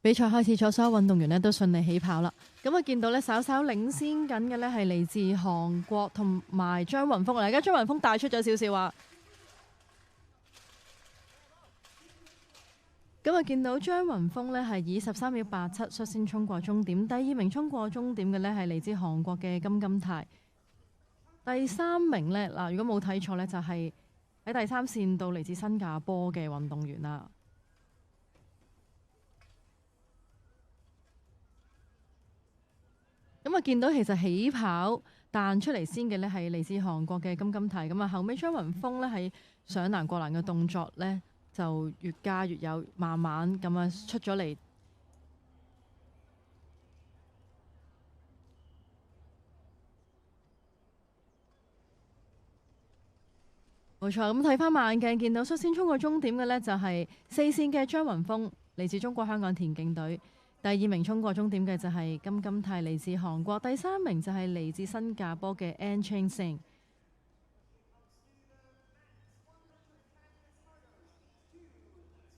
比賽開始咗，所有運動員咧都順利起跑啦。咁啊，見到咧稍稍領先緊嘅咧係嚟自韓國同埋張雲峰嚟，而家張雲峰帶出咗少少啊。咁啊，見到張雲峰咧係以13秒87率先衝過終點，第二名衝過終點嘅咧係嚟自韓國嘅金泰。第三名咧嗱，如果冇睇錯咧，就係喺第三線度嚟自新加坡嘅運動員啦。咁啊，見到其實起跑彈出嚟先嘅咧係嚟自韓國嘅金泰。咁啊，後尾張雲峰咧喺上欄過欄嘅動作咧就越加越有，慢慢咁啊出咗嚟。冇錯，咁睇翻慢鏡，見到率先衝過終點嘅呢，就係4線嘅張雲峰，嚟自中國香港田徑隊；第二名衝過終點嘅就係金泰，嚟自韓國；第三名就係嚟自新加坡嘅 An Ching Sing。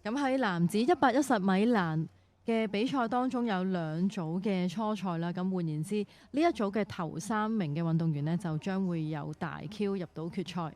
咁喺男子110米欄嘅比賽當中有兩組嘅初賽啦，咁換言之，呢一組嘅頭3名嘅運動員呢，就將會有大 Q 入到決賽。